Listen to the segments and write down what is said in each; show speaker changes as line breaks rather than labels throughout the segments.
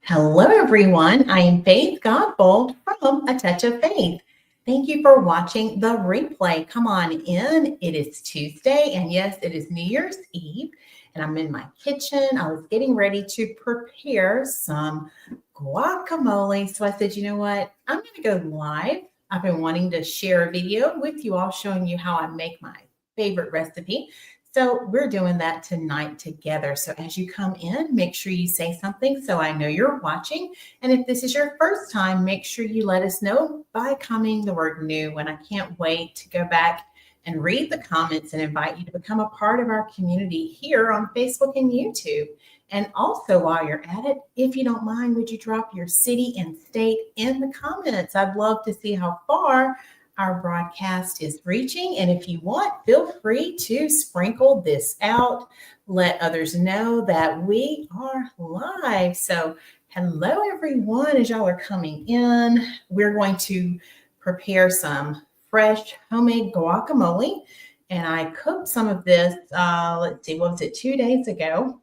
Hello, everyone. I am Faith Godbold from A Touch of Faith. Thank you for watching the replay. Come on in. It is Tuesday, and yes, it is New Year's Eve, and I'm in my kitchen. I was getting ready to prepare some guacamole. So I said, you know what? I'm going to go live. I've been wanting to share a video with you all showing you how I make my favorite recipe. So we're doing that tonight together. So as you come in, make sure you say something so I know you're watching. And if this is your first time, make sure you let us know by commenting the word new. And I can't wait to go back and read the comments and invite you to become a part of our community here on Facebook and YouTube. And also, while you're at it, if you don't mind, would you drop your city and state in the comments? I'd love to see how far our broadcast is reaching. And if you want, feel free to sprinkle this out. Let others know that we are live. So, hello, everyone. As y'all are coming in, we're going to prepare some fresh homemade guacamole. And I cooked some of this, let's see, what was it, 2 days ago?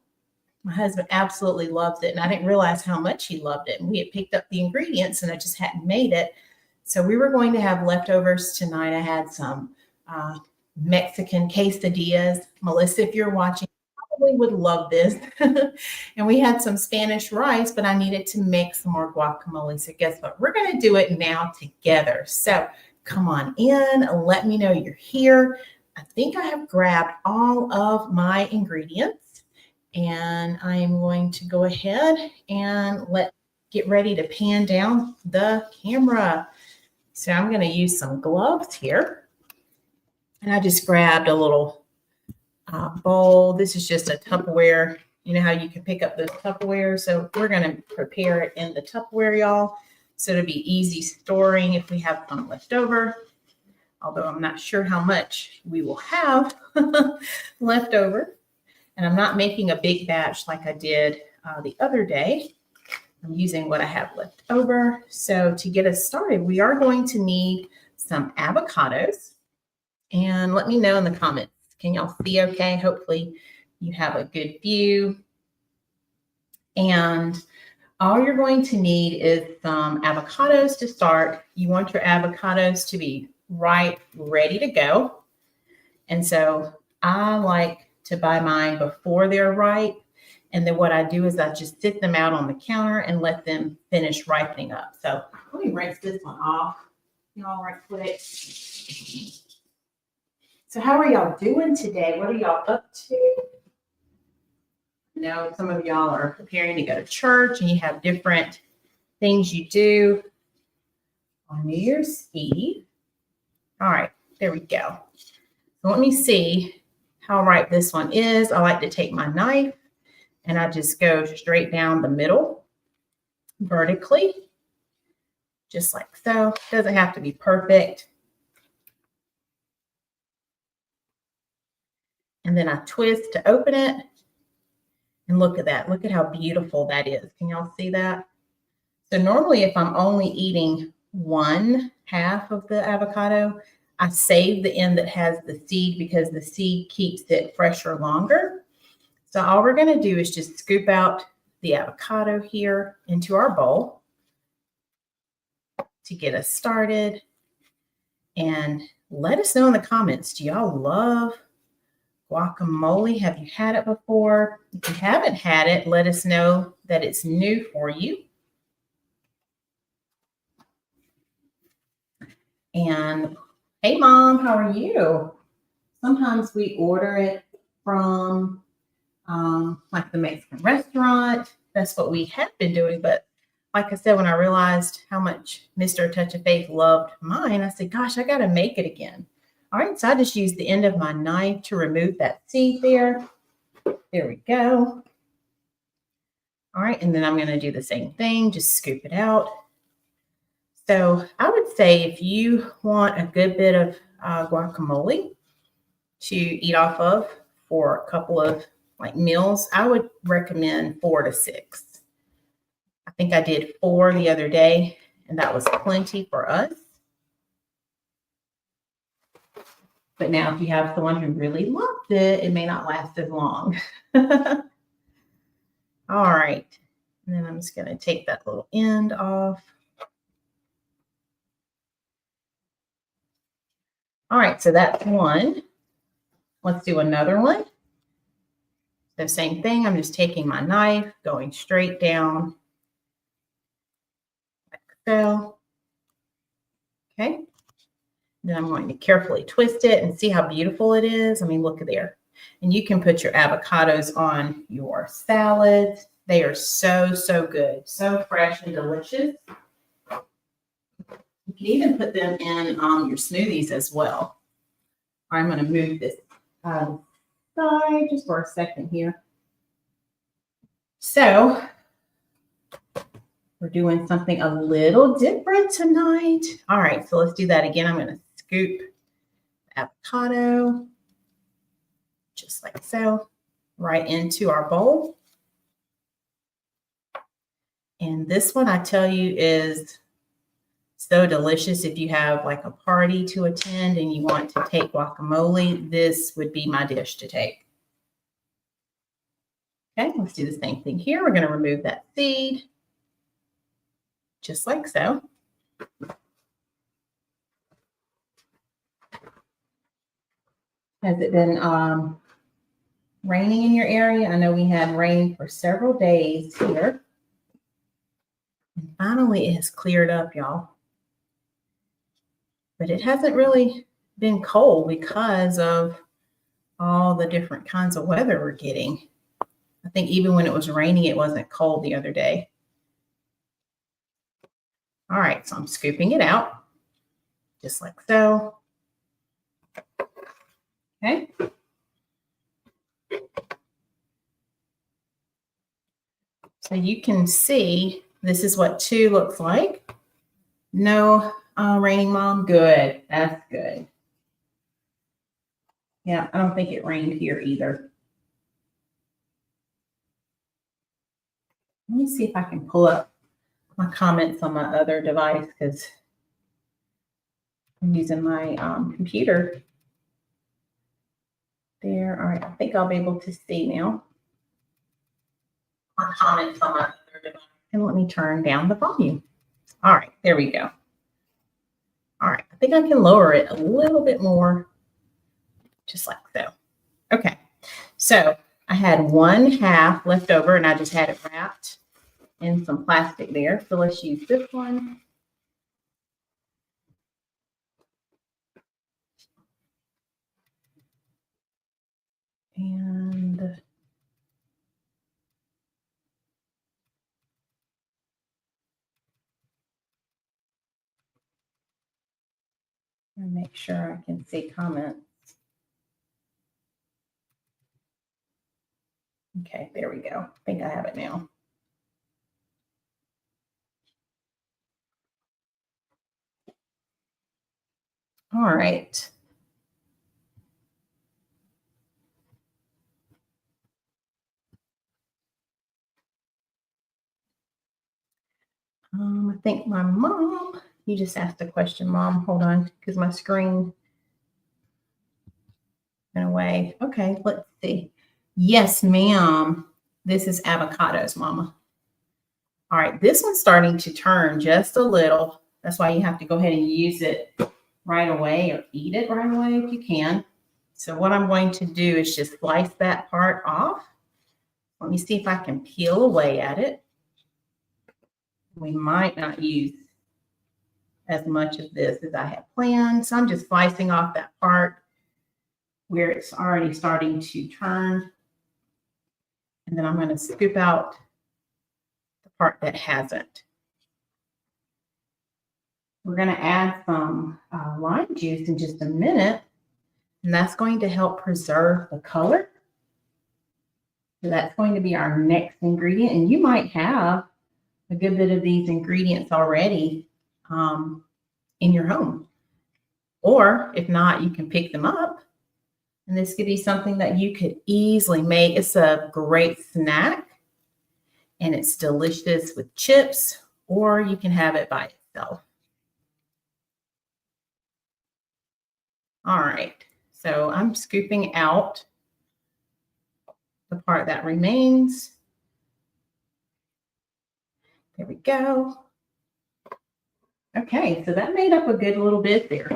My husband absolutely loves it, and I didn't realize how much he loved it. And we had picked up the ingredients, and I just hadn't made it. So we were going to have leftovers tonight. I had some Mexican quesadillas. Melissa, if you're watching, probably would love this. And we had some Spanish rice, but I needed to make some more guacamole. So guess what? We're going to do it now together. So come on in. Let me know you're here. I think I have grabbed all of my ingredients, and I am going to go ahead and get ready to pan down the camera. So I'm going to use some gloves here. And I just grabbed a little bowl. This is just a Tupperware. You know how you can pick up those Tupperware. So we're going to prepare it in the Tupperware, y'all. So it'll be easy storing if we have some left over. Although I'm not sure how much we will have left over. And I'm not making a big batch like I did the other day. I'm using what I have left over. So to get us started, we are going to need some avocados. And let me know in the comments. Can y'all see okay? Hopefully you have a good view. And all you're going to need is some avocados to start. You want your avocados to be ripe, ready to go. And so I like to buy mine before they're ripe. And then what I do is I just sit them out on the counter and let them finish ripening up. So let me rinse this one off, y'all, right quick. So how are y'all doing today? What are y'all up to? I know some of y'all are preparing to go to church and you have different things you do on New Year's Eve. All right, there we go. So let me see how ripe this one is. I like to take my knife and I just go straight down the middle vertically, just like so. Doesn't have to be perfect. And then I twist to open it. And look at that. Look at how beautiful that is. Can y'all see that? So normally if I'm only eating one half of the avocado, I save the end that has the seed because the seed keeps it fresher longer. So all we're going to do is just scoop out the avocado here into our bowl to get us started. And let us know in the comments, do y'all love guacamole? Have you had it before? If you haven't had it, let us know that it's new for you. And hey, Mom, how are you? Sometimes we order it from like the Mexican restaurant. That's what we have been doing. But like I said, when I realized how much Mr. Touch of Faith loved mine, I said, gosh, I got to make it again. All right, so I just used the end of my knife to remove that seed there. There we go. All right, and then I'm going to do the same thing, just scoop it out. So I would say if you want a good bit of guacamole to eat off of for a couple of like meals, I would recommend 4 to 6. I think I did 4 the other day, and that was plenty for us. But now if you have someone who really loves it, it may not last as long. All right. And then I'm just going to take that little end off. All right, so that's one. Let's do another one. The same thing, I'm just taking my knife, going straight down, like so. Okay. Then I'm going to carefully twist it and see how beautiful it is. I mean, look at there. And you can put your avocados on your salads. They are so, so good. So fresh and delicious. You can even put them in your smoothies as well. I'm going to move this side just for a second here. So we're doing something a little different tonight. All right, so let's do that again. I'm going to scoop avocado, just like so, right into our bowl. And this one, I tell you, is so delicious. If you have like a party to attend and you want to take guacamole, this would be my dish to take. Okay, let's do the same thing here. We're going to remove that seed, just like so. Has it been raining in your area? I know we had rain for several days here. And finally, it has cleared up, y'all. But it hasn't really been cold because of all the different kinds of weather we're getting. I think even when it was raining, it wasn't cold the other day. All right, so I'm scooping it out, just like so. Okay. So you can see this is what 2 looks like. No raining, Mom. Good. That's good. Yeah, I don't think it rained here either. Let me see if I can pull up my comments on my other device because I'm using my computer. There. All right. I think I'll be able to see now. My comments on my other device. And let me turn down the volume. All right. There we go. All right. I think I can lower it a little bit more, just like so. Okay. So I had 1/2 left over and I just had it wrapped in some plastic there. So let's use this one. And make sure I can see comments. Okay, there we go. I think I have it now. All right. I think my mom, you just asked a question, Mom. Hold on, because my screen went away. Okay, let's see. Yes, ma'am. This is avocados, Mama. All right, this one's starting to turn just a little. That's why you have to go ahead and use it right away or eat it right away if you can. So what I'm going to do is just slice that part off. Let me see if I can peel away at it. We might not use as much of this as I had planned. So I'm just slicing off that part where it's already starting to turn. And then I'm going to scoop out the part that hasn't. We're going to add some lime juice in just a minute, and that's going to help preserve the color. So that's going to be our next ingredient. And you might have a good bit of these ingredients already in your home. Or if not, you can pick them up. And this could be something that you could easily make. It's a great snack and it's delicious with chips, or you can have it by itself. All right, so I'm scooping out the part that remains. There we go. Okay, so that made up a good little bit there.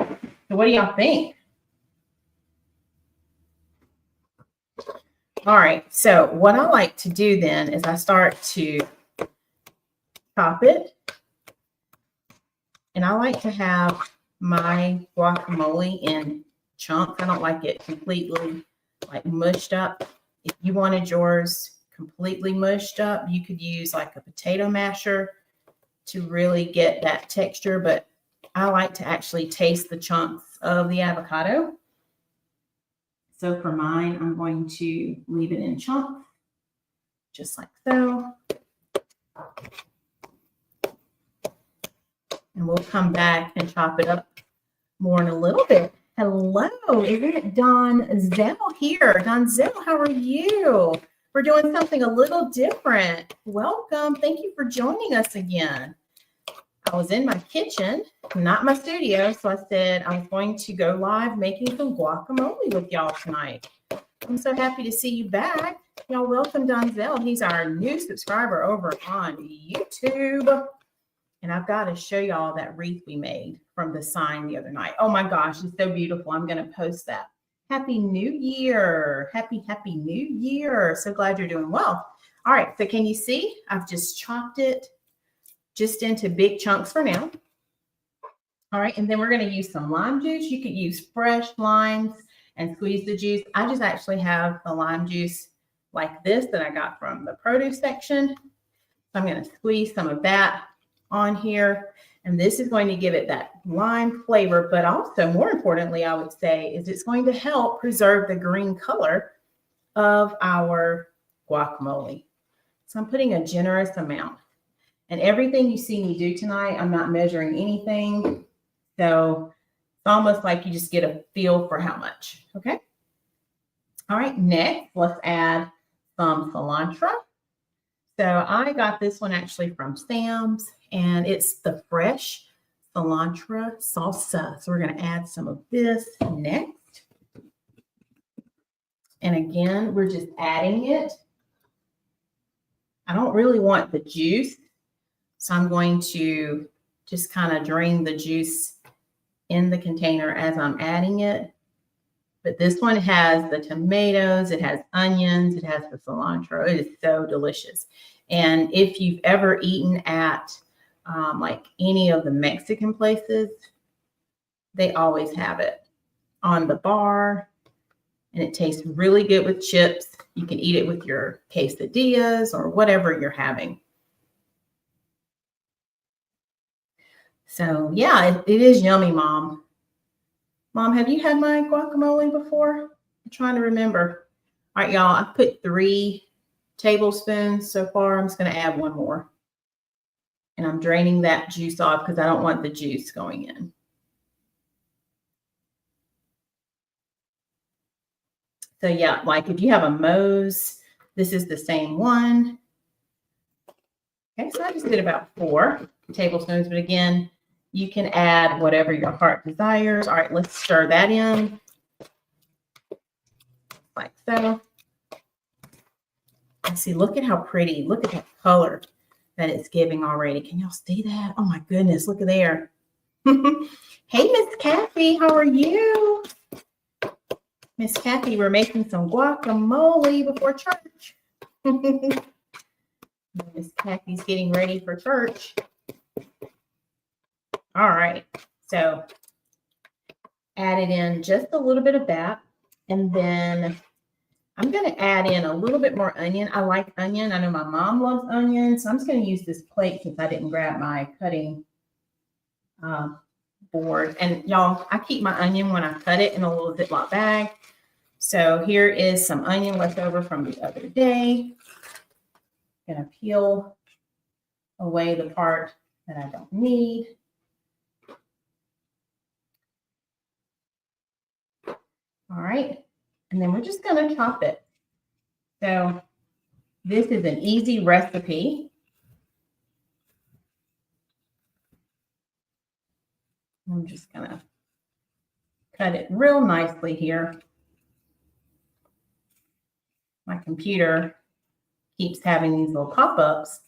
So what do y'all think? All right, so what I like to do then is I start to chop it. And I like to have my guacamole in chunks. I don't like it completely like mushed up. If you wanted yours completely mushed up, you could use like a potato masher to really get that texture, but I like to actually taste the chunks of the avocado. So for mine, I'm going to leave it in chunks, just like so. And we'll come back and chop it up more in a little bit. Hello, isn't it Donzel here? Donzel, how are you? We're doing something a little different. Welcome. Thank you for joining us again. I was in my kitchen, not my studio, so I said I was going to go live making some guacamole with y'all tonight. I'm so happy to see you back. Y'all welcome Donzel. He's our new subscriber over on YouTube. And I've got to show y'all that wreath we made from the sign the other night. Oh my gosh, it's so beautiful. I'm going to post that. Happy New Year. Happy New Year. So glad you're doing well. All right, so can you see? I've just chopped it just into big chunks for now. All right, and then we're going to use some lime juice. You could use fresh limes and squeeze the juice. I just actually have the lime juice like this that I got from the produce section. So I'm going to squeeze some of that on here, and this is going to give it that lime flavor, but also more importantly, I would say, is it's going to help preserve the green color of our guacamole. So I'm putting a generous amount, and everything you see me do tonight, I'm not measuring anything, so it's almost like you just get a feel for how much. Okay, all right, next let's add some cilantro. So I got this one actually from Sam's, and it's the fresh cilantro salsa. So we're going to add some of this next. And again, we're just adding it. I don't really want the juice, so I'm going to just kind of drain the juice in the container as I'm adding it. But this one has the tomatoes, it has onions, it has the cilantro. It is so delicious. And if you've ever eaten at like any of the Mexican places, they always have it on the bar. And it tastes really good with chips. You can eat it with your quesadillas or whatever you're having. So yeah, it is yummy, Mom. Mom, have you had my guacamole before? I'm trying to remember. All right, y'all, I put 3 tablespoons so far. I'm just going to add 1 more. And I'm draining that juice off because I don't want the juice going in. So yeah, like if you have a Moe's, this is the same one. Okay, so I just did about 4 tablespoons, but again, you can add whatever your heart desires. All right, let's stir that in like so. And see, look at how pretty, look at that color that it's giving already. Can y'all see that? Oh my goodness, look at there. Hey, Miss Kathy, how are you? Miss Kathy, we're making some guacamole before church. Miss Kathy's getting ready for church. All right, so added in just a little bit of that, and then I'm going to add in a little bit more onion. I like onion. I know my mom loves onion, so I'm just going to use this plate since I didn't grab my cutting board. And y'all, I keep my onion when I cut it in a little Ziploc bag. So here is some onion left over from the other day. I'm going to peel away the part that I don't need. All right, and then we're just going to chop it. So this is an easy recipe. I'm just going to cut it real nicely here. My computer keeps having these little pop-ups,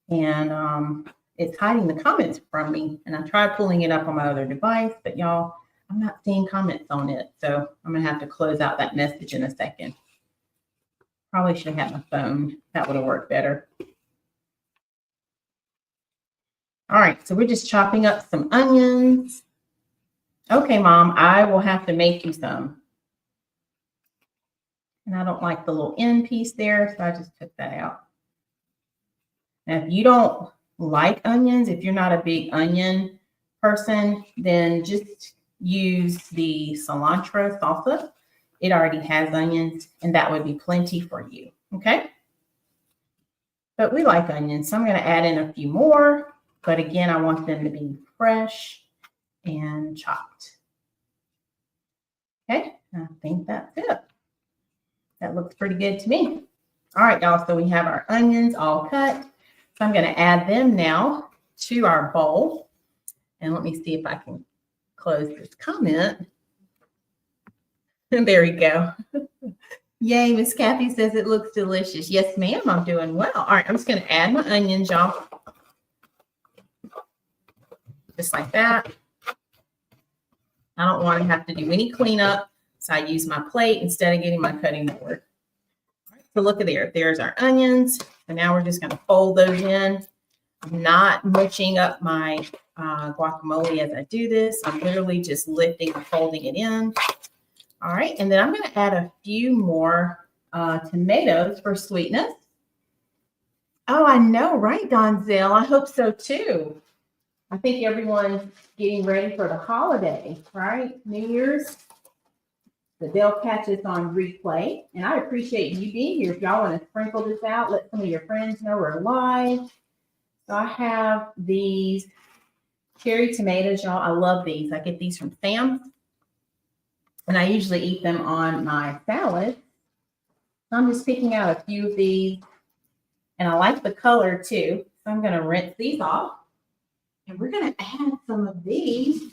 And it's hiding the comments from me. And I tried pulling it up on my other device, but y'all, I'm not seeing comments on it. So I'm going to have to close out that message in a second. Probably should have had my phone. That would have worked better. All right, so we're just chopping up some onions. Okay, Mom, I will have to make you some. And I don't like the little end piece there, so I just took that out. Now, if you don't like onions, if you're not a big onion person, then just use the cilantro salsa. It already has onions, and that would be plenty for you, okay? But we like onions, so I'm going to add in a few more. But again, I want them to be fresh and chopped. Okay, I think that's it. That looks pretty good to me. All right, y'all, so we have our onions all cut. So I'm going to add them now to our bowl. And let me see if I can close this comment. There we go. Yay, Miss Kathy says it looks delicious. Yes, ma'am, I'm doing well. All right, I'm just going to add my onions, y'all. Just like that. I don't want to have to do any cleanup, so I use my plate instead of getting my cutting board. All right, so look at there. There's our onions. And now we're just going to fold those in. I'm not mushing up my guacamole as I do this. I'm literally just lifting and folding it in. All right, and then I'm going to add a few more tomatoes for sweetness. Oh, I know, right, Donzel? I hope so too. I think everyone's getting ready for the holiday, right? New Year's. So they'll catch us on replay. And I appreciate you being here. If y'all want to sprinkle this out, let some of your friends know we're live. So I have these cherry tomatoes, y'all. I love these. I get these from Sam's. And I usually eat them on my salad. So I'm just picking out a few of these. And I like the color too. So I'm going to rinse these off. And we're going to add some of these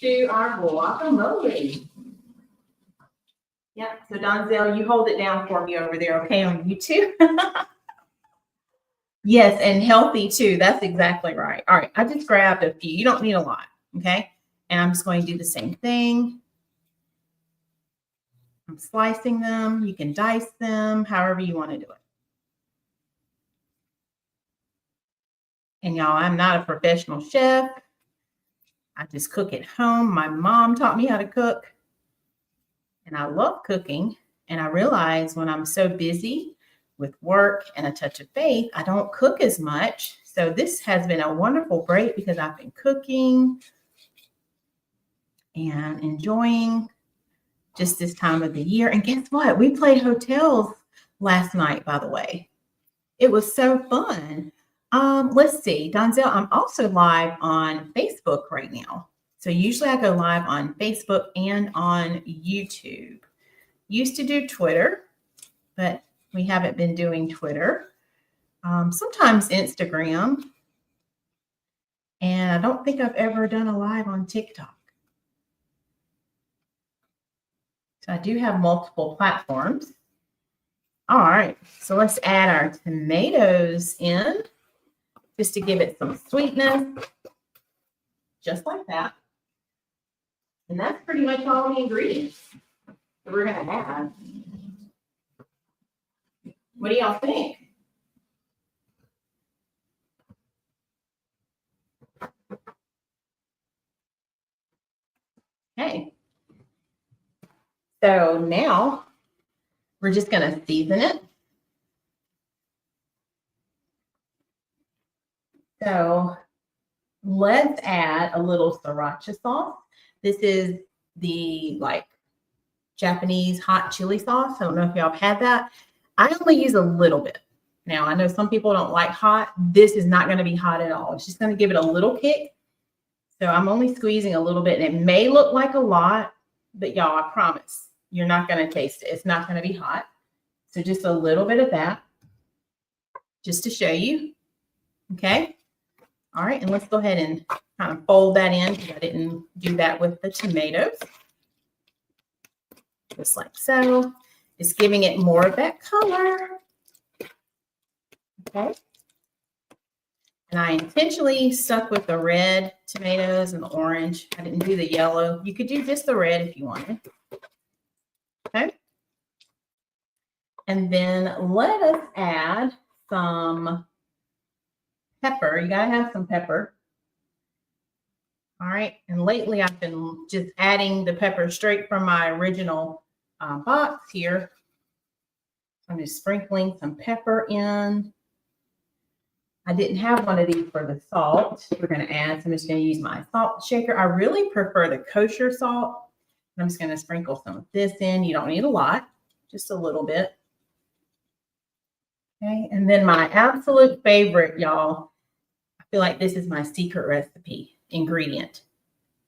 to our guacamole. Yep. So Donzel, you hold it down for me over there, okay, on YouTube. Yes, and healthy too. That's exactly right. All right. I just grabbed a few. You don't need a lot, okay? And I'm just going to do the same thing. I'm slicing them. You can dice them, however you want to do it. And y'all, I'm not a professional chef. I just cook at home. My mom taught me how to cook. And I love cooking. And I realize when I'm so busy with work and a touch of faith, I don't cook as much. So this has been a wonderful break because I've been cooking and enjoying just this time of the year. And guess what? We played hotels last night, by the way. It was so fun. Let's see, Donzel, I'm also live on Facebook right now. So usually I go live on Facebook and on YouTube. Used to do Twitter, but we haven't been doing Twitter. Sometimes Instagram. And I don't think I've ever done a live on TikTok. So I do have multiple platforms. All right, so let's add our tomatoes in just to give it some sweetness, just like that. And that's pretty much all the ingredients that we're going to add. What do y'all think? Okay. So now we're just going to season it. So let's add a little sriracha sauce. This is the Japanese hot chili sauce. I don't know if y'all have had that. I only use a little bit. Now, I know some people don't like hot. This is not going to be hot at all. It's just going to give it a little kick. So I'm only squeezing a little bit, and it may look like a lot, but y'all, I promise you're not going to taste it. It's not going to be hot. So just a little bit of that, just to show you. Okay. All right. And let's go ahead and kind of fold that in because I didn't do that with the tomatoes. Just like so. It's giving it more of that color. Okay. And I intentionally stuck with the red tomatoes and the orange. I didn't do the yellow. You could do just the red if you wanted. Okay. And then let us add some pepper. You got to have some pepper. All right. And lately I've been just adding the pepper straight from my original box here. I'm just sprinkling some pepper in. I didn't have one of these for the salt we're going to add, so I'm just going to use my salt shaker. I really prefer the kosher salt. I'm just going to sprinkle some of this in. You don't need a lot, just a little bit. Okay, and then my absolute favorite, y'all, I feel like this is my secret recipe ingredient.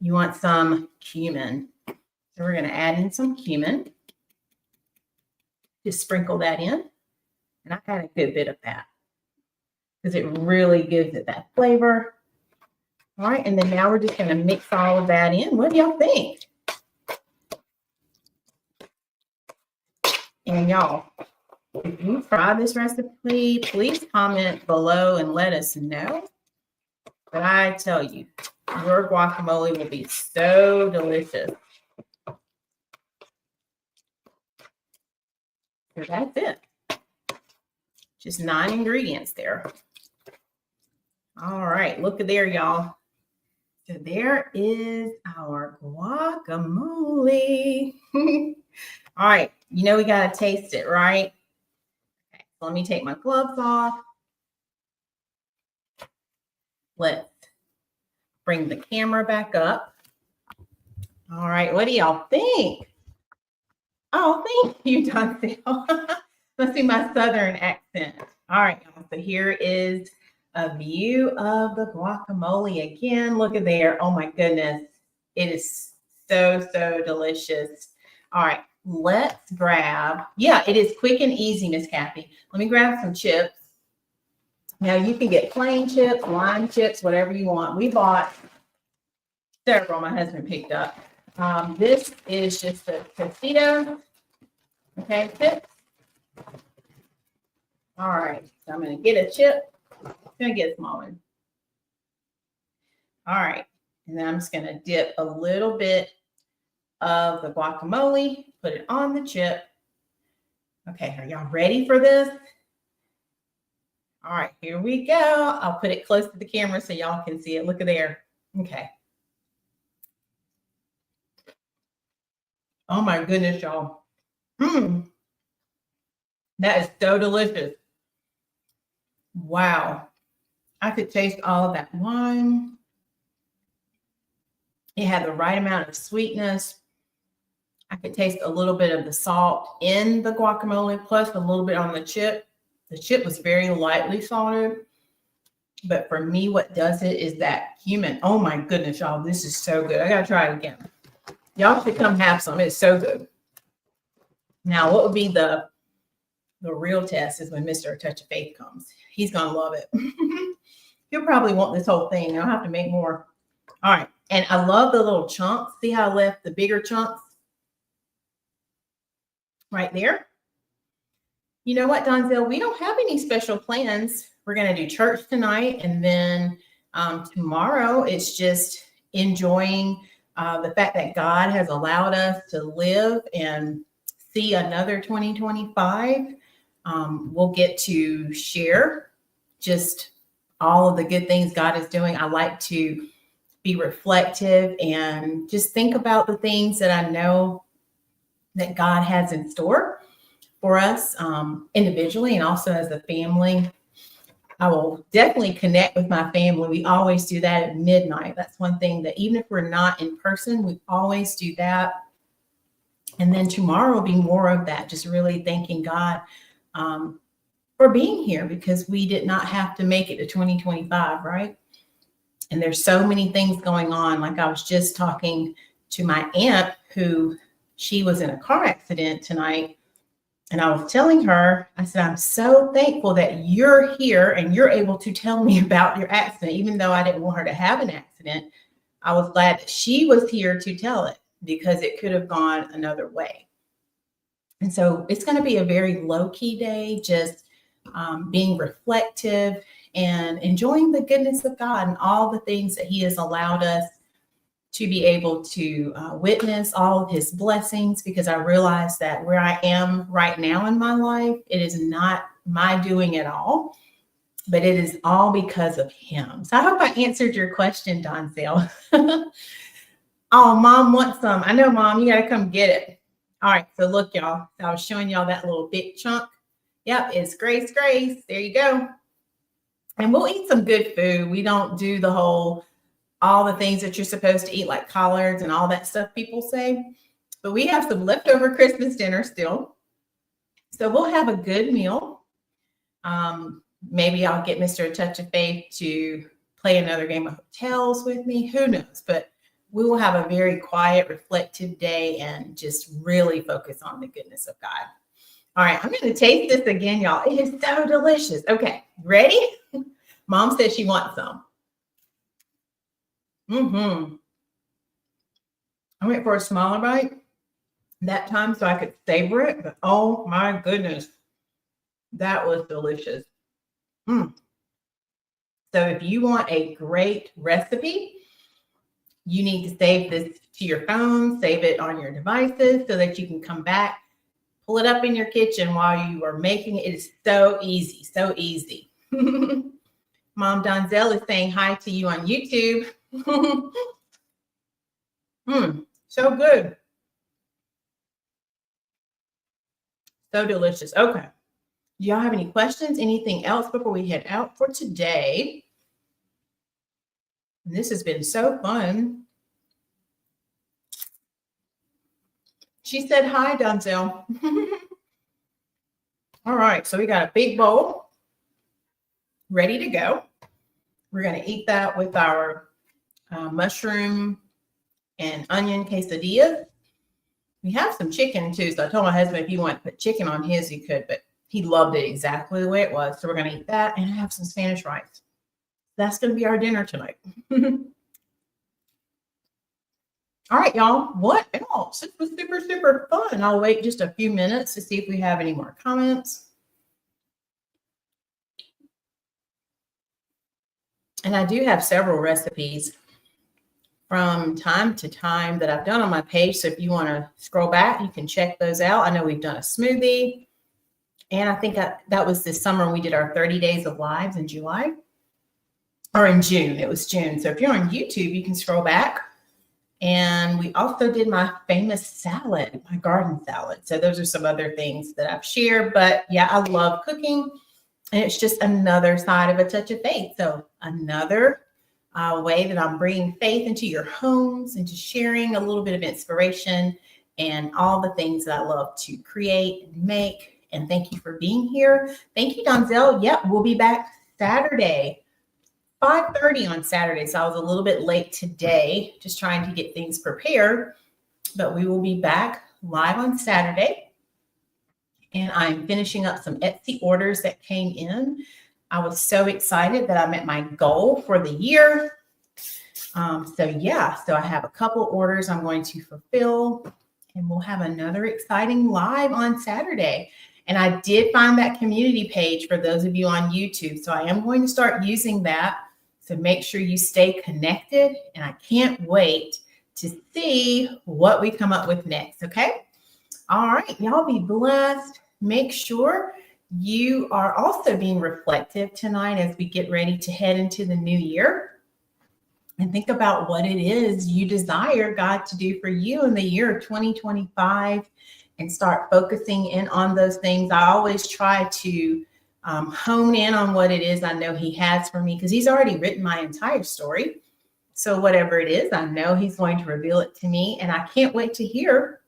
You want some cumin. So we're going to add in some cumin. Just sprinkle that in. And I had a good bit of that because it really gives it that flavor. All right, and then now we're just going to mix all of that in. What do y'all think? And y'all, if you try this recipe, please comment below and let us know. But I tell you, your guacamole will be so delicious. So that's it. Just 9 ingredients there. All right, look at there, y'all. So there is our guacamole. All right, you know we got to taste it, right? Okay, so let me take my gloves off. Let's bring the camera back up. All right, what do y'all think? Oh, thank you, Donzel. Let's see my southern accent. All right, y'all, so here is a view of the guacamole again. Look at there. Oh my goodness. It is so, so delicious. All right, let's grab. Yeah, it is quick and easy, Miss Kathy. Let me grab some chips. Now you can get plain chips, lime chips, whatever you want. We bought several my husband picked up. This is just a Tostito. Okay, chips. All right, so I'm going to get a chip. I'm going to get a small one. All right, and then I'm just going to dip a little bit of the guacamole, put it on the chip. Okay, are y'all ready for this? All right, here we go. I'll put it close to the camera so y'all can see it. Look at there. Okay. Oh my goodness, y'all. That is so delicious. Wow. I could taste all of that wine. It had the right amount of sweetness. I could taste a little bit of the salt in the guacamole, plus a little bit on the chip. The chip was very lightly salted. But for me, what does it is that cumin. Oh my goodness, y'all. This is so good. I got to try it again. Y'all should come have some. It's so good. Now, what would be the real test is when Mr. Touch of Faith comes. He's going to love it. He'll probably want this whole thing. I'll have to make more. All right. And I love the little chunks. See how I left the bigger chunks right there? You know what, Donzel? We don't have any special plans. We're going to do church tonight. And then tomorrow, it's just enjoying the fact that God has allowed us to live and see another 2025. We'll get to share just all of the good things God is doing. I like to be reflective and just think about the things that I know that God has in store for us individually and also as a family. I will definitely connect with my family. We always do that at midnight. That's one thing that even if we're not in person, we always do that. And then tomorrow will be more of that, just really thanking God for being here because we did not have to make it to 2025, right? And there's so many things going on. Like I was just talking to my aunt who she was in a car accident tonight. And I was telling her, I said, I'm so thankful that you're here and you're able to tell me about your accident. Even though I didn't want her to have an accident, I was glad that she was here to tell it because it could have gone another way. And so it's going to be a very low-key day, just being reflective and enjoying the goodness of God and all the things that He has allowed us to be able to witness all of His blessings, because I realize that where I am right now in my life, it is not my doing at all, but it is all because of Him. So I hope I answered your question, Donzel. Oh, Mom wants some. I know, Mom, you got to come get it. All right, so look, y'all. I was showing y'all that little big chunk. Yep, it's Grace. There you go. And we'll eat some good food. We don't do the whole, all the things that you're supposed to eat, like collards and all that stuff people say. But we have some leftover Christmas dinner still. So we'll have a good meal. Maybe I'll get Mr. A Touch of Faith to play another game of hotels with me. Who knows? But we will have a very quiet, reflective day and just really focus on the goodness of God. All right, I'm going to taste this again, y'all. It is so delicious. Okay, ready? Mom said she wants some. I went for a smaller bite that time so I could savor it, but oh my goodness, that was delicious. So if you want a great recipe, you need to save this to your phone, save it on your devices so that you can come back, pull it up in your kitchen while you are making it. It is so easy, so easy. Mom Donzel is saying hi to you on YouTube. So good. So delicious. Okay. Do y'all have any questions? Anything else before we head out for today? And this has been so fun. She said hi, Donzel. All right, so we got a big bowl ready to go. We're going to eat that with our mushroom and onion quesadilla. We have some chicken too, so I told my husband if he wanted to put chicken on his, he could, but he loved it exactly the way it was. So we're going to eat that and have some Spanish rice. That's going to be our dinner tonight. All right, y'all. What else? This was super, super fun. I'll wait just a few minutes to see if we have any more comments. And I do have several recipes from time to time that I've done on my page. So if you want to scroll back, you can check those out. I know we've done a smoothie. And I think that was this summer we did our 30 days of lives in July. Or in June. It was June. So if you're on YouTube, you can scroll back. And we also did my famous salad, my garden salad. So those are some other things that I've shared. But yeah, I love cooking. And it's just another side of A Touch of Faith. So another way that I'm bringing faith into your homes and just sharing a little bit of inspiration and all the things that I love to create and make. And thank you for being here. Thank you, Donzel. Yep, we'll be back Saturday, 5:30 on Saturday. So I was a little bit late today, just trying to get things prepared. But we will be back live on Saturday. And I'm finishing up some Etsy orders that came in. I was so excited that I met my goal for the year. So I have a couple orders I'm going to fulfill, and we'll have another exciting live on Saturday. And I did find that community page for those of you on YouTube. So I am going to start using that. So make sure you stay connected. And I can't wait to see what we come up with next. Okay. All right. Y'all be blessed. Make sure you are also being reflective tonight as we get ready to head into the new year. And think about what it is you desire God to do for you in the year of 2025 and start focusing in on those things. I always try to hone in on what it is I know He has for me, because He's already written my entire story. So whatever it is, I know He's going to reveal it to me, and I can't wait to hear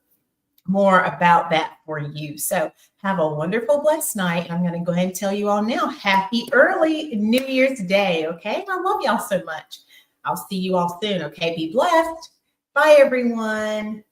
more about that for you. So have a wonderful, blessed night. I'm going to go ahead and tell you all now, happy early New Year's Day. Okay. I love y'all so much. I'll see you all soon. Okay. Be blessed. Bye, everyone.